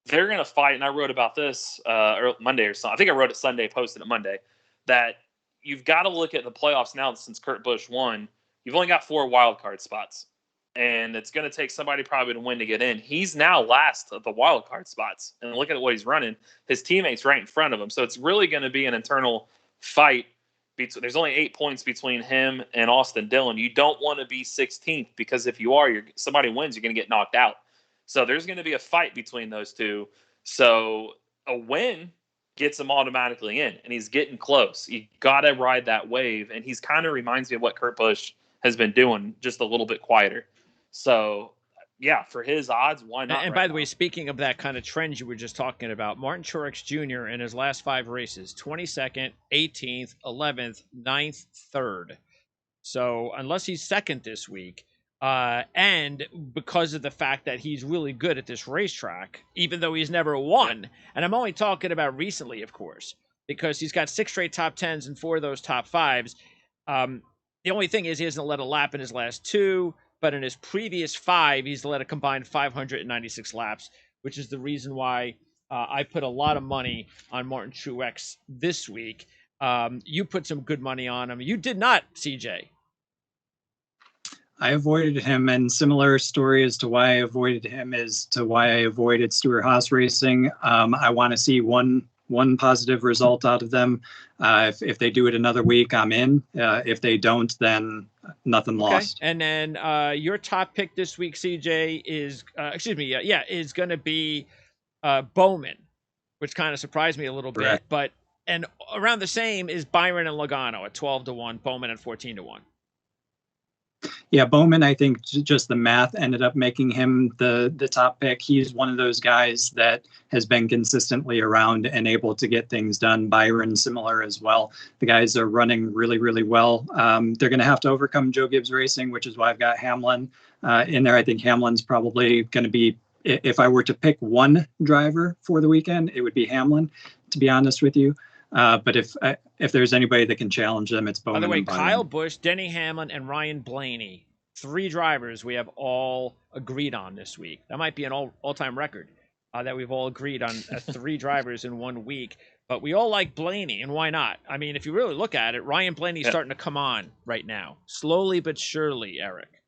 they're going to fight, and I wrote about this Monday or something. I think I wrote it Sunday, posted it Monday, that you've got to look at the playoffs now since Kurt Busch won. You've only got 4 wild card spots. And it's going to take somebody probably to win to get in. He's now last of the wild card spots. And look at what he's running. His teammate's right in front of him. So it's really going to be an internal fight. There's only 8 points between him and Austin Dillon. You don't want to be 16th because if you are, somebody wins, you're going to get knocked out. So there's going to be a fight between those two. So a win gets him automatically in, and he's getting close. You got to ride that wave, and he's kind of reminds me of what Kurt Busch has been doing, just a little bit quieter. So, yeah, for his odds, why not? And by the way, speaking of that kind of trend you were just talking about, Martin Truex Jr. in his last 5 races, 22nd, 18th, 11th, 9th, 3rd. So unless he's second this week, and because of the fact that he's really good at this racetrack, even though he's never won, and I'm only talking about recently, of course, because he's got 6 straight top 10s and 4 of those top 5s. The only thing is he hasn't led a lap in his last 2, but in his previous 5, he's led a combined 596 laps, which is the reason why I put a lot of money on Martin Truex this week. You put some good money on him. You did not, CJ. I avoided him, and similar story as to why I avoided him is to why I avoided Stewart-Haas Racing. I want to see one positive result out of them. If they do it another week, I'm in. If they don't, then nothing lost. And then your top pick this week, CJ, is is going to be Bowman, which kind of surprised me a little bit. But and around the same is Byron and Logano at 12-1, Bowman at 14-1. Yeah, Bowman, I think just the math ended up making him the top pick. He's one of those guys that has been consistently around and able to get things done. Byron, similar as well. The guys are running really, really well. They're going to have to overcome Joe Gibbs Racing, which is why I've got Hamlin in there. I think Hamlin's probably going to be, if I were to pick one driver for the weekend, it would be Hamlin, to be honest with you. But if there's anybody that can challenge them, it's Bowman. By the way, and Byron. Kyle Busch, Denny Hamlin, and Ryan Blaney, 3 drivers we have all agreed on this week. That might be an all-time record that we've all agreed on 3 drivers in 1 week. But we all like Blaney, and why not? I mean, if you really look at it, Ryan Blaney's starting to come on right now, slowly but surely. Eric,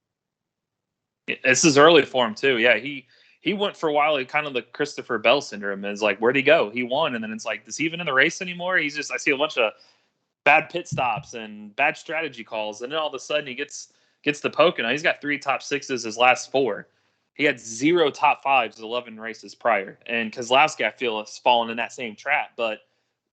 this is early for him too. Yeah, he went for a while, kind of the Christopher Bell syndrome. Is like, where'd he go? He won, and then it's like, is he even in the race anymore? I see a bunch of bad pit stops and bad strategy calls, and then all of a sudden he gets the poking. He's got 3 top 6s his last 4. He had 0 top 5s 11 races prior, and Keselowski, I feel, has fallen in that same trap. But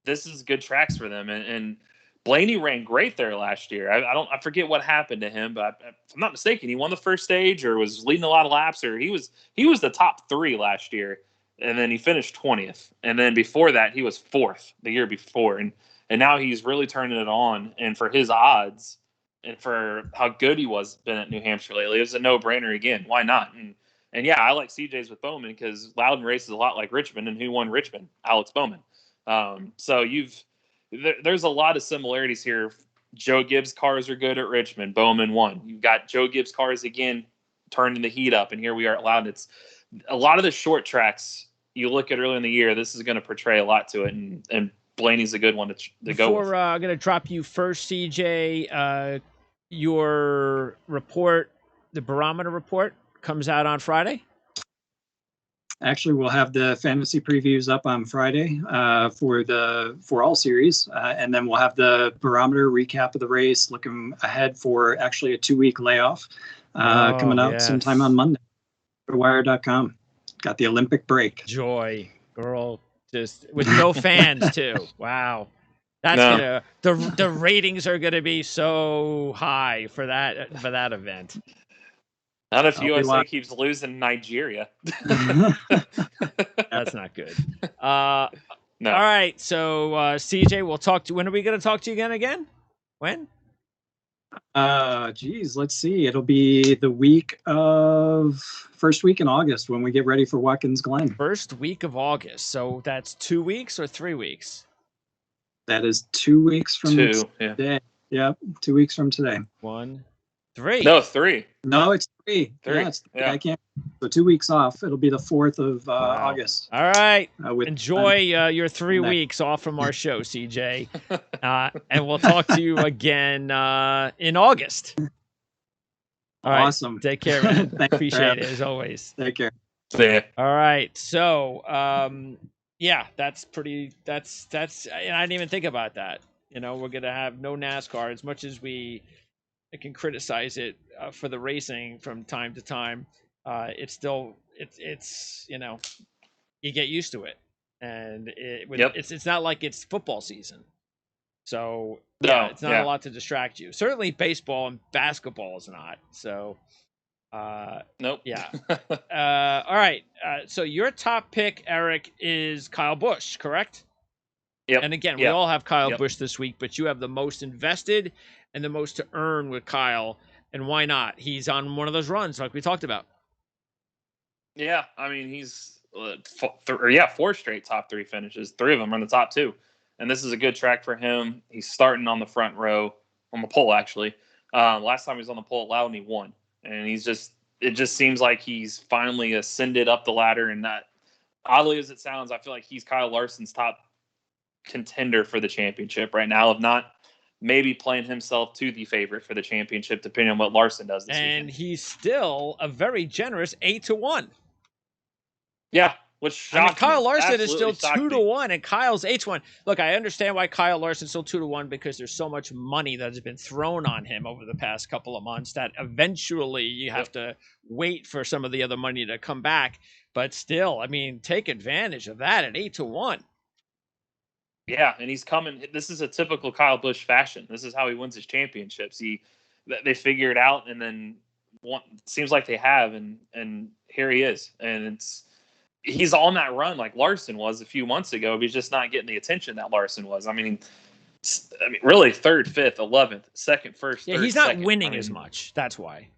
this is good tracks for them, and Blaney ran great there last year. I forget what happened to him, but if I'm not mistaken, he won the first stage or was leading a lot of laps, or he was the top 3 last year, and then he finished 20th. And then before that, he was 4th the year before, and now he's really turning it on. And for his odds and for how good he been at New Hampshire lately, it was a no-brainer again. Why not? And yeah, I like CJ's with Bowman because Loudon races a lot like Richmond, and who won Richmond? Alex Bowman. So there's a lot of similarities here. Joe Gibbs cars are good at Richmond. Bowman won. You've got Joe Gibbs cars again turning the heat up, and here we are at Loudon. It's a lot of the short tracks you look at early in the year. This is going to portray a lot to it, and Blaney's a good one to go with. Before I'm going to drop you first, CJ, your report, the barometer report, comes out on Friday. Actually, we'll have the fantasy previews up on Friday for all series, and then we'll have the barometer recap of the race, looking ahead for actually a 2-week layoff coming out sometime on Monday. Wire.com. Got the Olympic break. Joy, girl, just with no fans too. Wow, that's the ratings are gonna be so high for that event. Not if USA keeps losing Nigeria. That's not good. No. All right. So, CJ, we'll talk to you. When are we going to talk to you again? When? Let's see. It'll be the first week in August when we get ready for Watkins Glen. First week of August. So that's 2 weeks or 3 weeks? That is 2 weeks from today. Yeah, 2 weeks from today. 1, 3. No, 3. No, it's 3. 3. Yeah, I can't. So 2 weeks off. It'll be the 4th of August. All right. Enjoy your 3 weeks off from our show, CJ. And we'll talk to you again in August. All right. Awesome. Take care, man. Appreciate it as always. Take care. See ya. All right. So, that's and I didn't even think about that. We're going to have no NASCAR as much as we can criticize it for the racing from time to time. It's still it's you get used to it, and Yep. it's not like it's football season, so No, it's not a lot to distract you. Certainly, baseball and basketball is not. So, Nope. yeah. All right. So your top pick, Eric, is Kyle Busch, correct? Yep. And again, we all have Kyle Yep. Busch this week, but you have the most invested and the most to earn with Kyle. And why not? He's on one of those runs like we talked about. Yeah, I mean, he's 4 straight top 3 finishes. 3 of them are in the top 2, and this is a good track for him. He's starting on the front row, on the pole actually. Last time he was on the pole at Loudon, he won, and it just seems like he's finally ascended up the ladder. And that, oddly as it sounds, I feel like he's Kyle Larson's top contender for the championship right now. If not, maybe playing himself to the favorite for the championship, depending on what Larson does this And weekend. he's still a very generous 8-1. Yeah, which shocked Kyle me. Larson is still Absolutely 2-1, and Kyle's 8-1. Look, I understand why Kyle Larson's still 2-1 because there's so much money that has been thrown on him over the past couple of months that eventually you have to wait for some of the other money to come back. But still, I mean, take advantage of that at 8-1. Yeah, and he's coming. This is a typical Kyle Busch fashion. This is how he wins his championships. They figure it out, and then seems like they have, and here he is, and he's on that run like Larson was a few months ago. But he's just not getting the attention that Larson was. I mean, really 3rd, 5th, 11th, 2nd, 1st. Yeah, 3rd, he's not 2nd. winning as much. That's why.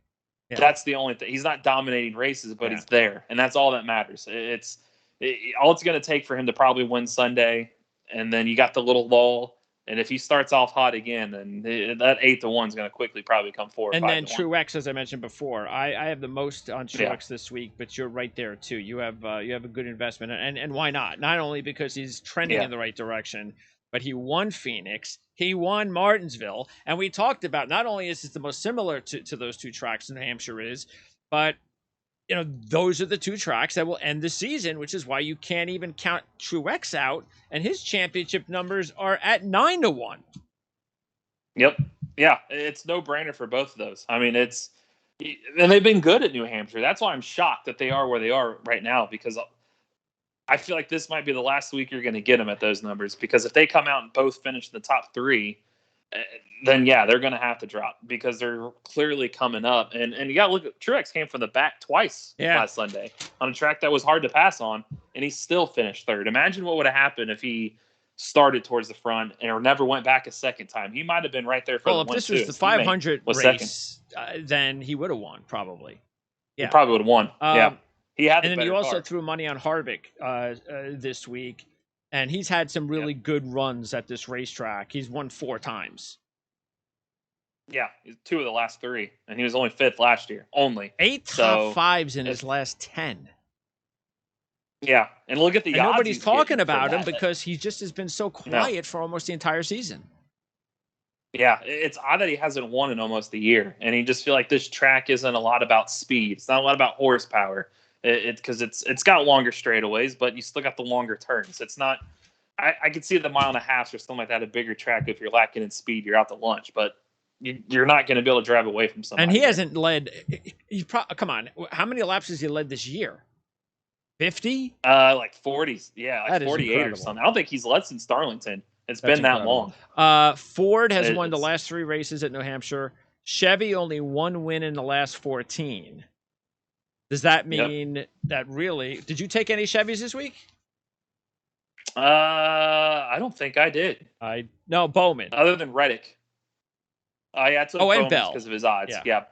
Yeah. That's the only thing. He's not dominating races, but he's there, and that's all that matters. All it's going to take for him to probably win Sunday, and then you got the little lull. And if he starts off hot again, then that 8-1 is going to quickly probably come forward. And then Truex, as I mentioned before, I have the most on Truex this week, but you're right there too. You have a good investment, and why not? Not only because he's trending in the right direction, but he won Phoenix, he won Martinsville, and we talked about not only is it the most similar to those 2 tracks in Hampshire but those are the 2 tracks that will end the season, which is why you can't even count Truex out, and his championship numbers are at 9-1. Yep. Yeah, it's no brainer for both of those. I mean, and they've been good at New Hampshire. That's why I'm shocked that they are where they are right now, because I feel like this might be the last week you're going to get them at those numbers, because if they come out and both finish in the top 3, then yeah, they're going to have to drop because they're clearly coming up. And you got to look at Truex came from the back twice last Sunday on a track that was hard to pass on, and he still finished 3rd. Imagine what would have happened if he started towards the front or never went back a second time. He might have been right there for the one. Well, if this was the 500 race, then he would have won probably. Yeah, he probably would have won. Yeah, he had. And then you also threw money on Harvick this week. And he's had some really good runs at this racetrack. He's won 4 times. Yeah, 2 of the last 3, and he was only 5th last year. Only 8 top 5s in his last 10. Yeah, and look at the odds. Nobody's talking about him because he just has been so quiet for almost the entire season. Yeah, it's odd that he hasn't won in almost a year, and you just feel like this track isn't a lot about speed. It's not a lot about horsepower. Because it's got longer straightaways, but you still got the longer turns. It's not. I could see the 1.5 miles or something like that, a bigger track. If you're lacking in speed, you're out to lunch. But you're not going to be able to drive away from somebody. And he hasn't led. Come on, how many laps has he led this year? 50? Like 40s. Yeah, like 48 or something. I don't think he's led since Darlington. That's been incredible. That long. Ford has won the last 3 races at New Hampshire. Chevy only 1 win in the last 14. Does that mean that really? Did you take any Chevys this week? I don't think I did. No, Bowman. Other than Reddick. I took Bowman because of his odds. Yeah.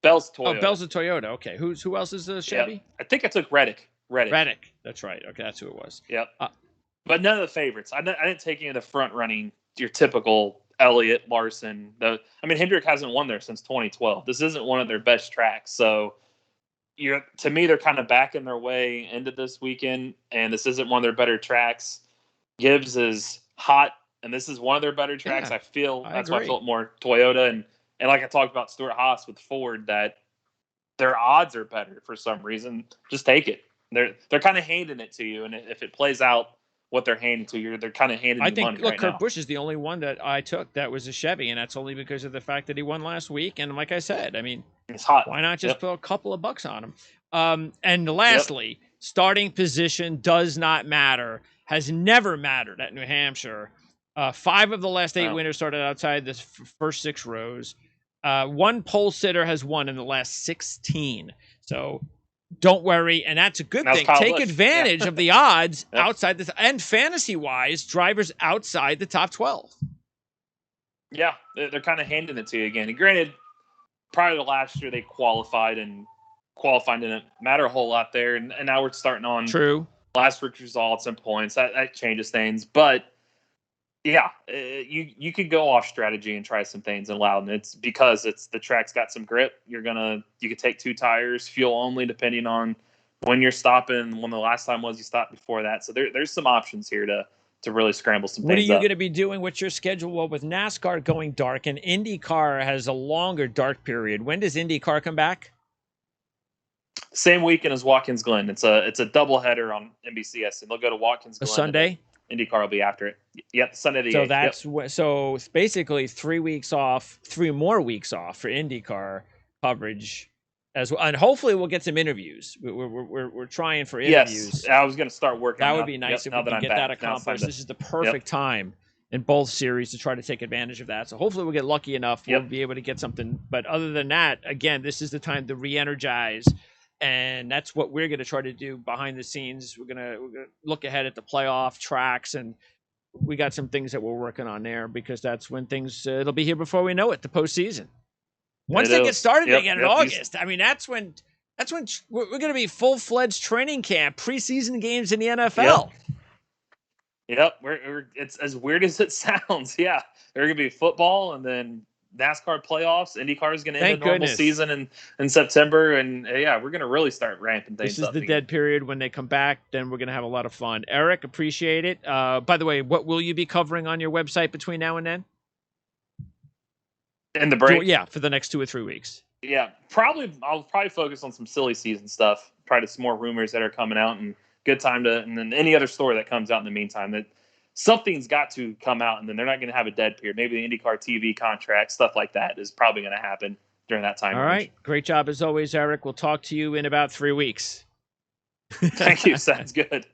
Bell's Toyota. Oh, Bell's a Toyota. Okay. Who else is the Chevy? I think I took Reddick. Reddick. That's right. Okay, that's who it was. Yep. But none of the favorites. I didn't take any of the front running. Your typical Elliott, Larson. Hendrick hasn't won there since 2012. This isn't one of their best tracks, so. To me, they're kind of backing their way into this weekend, and this isn't one of their better tracks. Gibbs is hot, and this is one of their better tracks. I feel that's why I felt more Toyota, and like I talked about Stuart Haas with Ford, that their odds are better for some reason. Just take it. They're kind of handing it to you, and if it plays out what they're handing to you. They're kind of handing I you think, money look, right Kurt now. Busch is the only one that I took that was a Chevy, and that's only because of the fact that he won last week. And like I said, I mean, It's hot. why not just Yep. put a couple of bucks on him? And lastly, starting position does not matter, has never mattered at New Hampshire. 5 of the last 8 winners started outside the first 6 rows. 1 pole sitter has won in the last 16. So don't worry, and that's a good thing. Kyle Take Busch. advantage of the odds Yep. outside the and fantasy-wise, drivers outside the top 12. Yeah, they're kind of handing it to you again. And granted, prior to last year, they qualified, and qualifying didn't matter a whole lot there. And now we're starting on True. last week's results and points. That changes things. But yeah, you could go off strategy and try some things in Loudon. It's because the track's got some grip. You could take 2 tires, fuel only, depending on when you're stopping and when the last time was you stopped before that. So there's some options here to really scramble some What are things you up. going to be doing? What's your schedule? Well, with NASCAR going dark, and IndyCar has a longer dark period. When does IndyCar come back? Same weekend as Watkins Glen. It's a doubleheader on NBCS, and they'll go to Watkins Glen. A Sunday? IndyCar will be after it. Yep, Sunday the 8th. So that's so it's basically 3 weeks off, 3 more weeks off for IndyCar coverage as well, and hopefully we'll get some interviews. We're trying for interviews. Yes, I was going to start working. That on would be nice if we can get that accomplished. This is the perfect time in both series to try to take advantage of that. So hopefully we'll get lucky enough. We'll be able to get something. But other than that, again, this is the time to re-energize. And that's what we're going to try to do behind the scenes. We're going to look ahead at the playoff tracks, and we got some things that we're working on there because that's when things it'll be here before we know it. The postseason. Once they get started again in August, I mean that's when we're going to be full-fledged training camp, preseason games in the NFL. Yep, it's as weird as it sounds. Yeah, there's going to be football, and then NASCAR playoffs. IndyCar is going to end the normal season in September, and we're going to really start ramping things up. This is the dead period. When they come back, then we're going to have a lot of fun. Eric, appreciate it. By the way, what will you be covering on your website between now and then? In the break? For the next 2 or 3 weeks. Yeah, I'll probably focus on some silly season stuff. Probably some more rumors that are coming out, and good time to, and then any other story that comes out in the meantime. That something's got to come out, and then they're not going to have a dead period. Maybe the IndyCar TV contract, stuff like that, is probably going to happen during that time. All right. Great job as always, Eric. We'll talk to you in about 3 weeks. Thank you. Sounds good.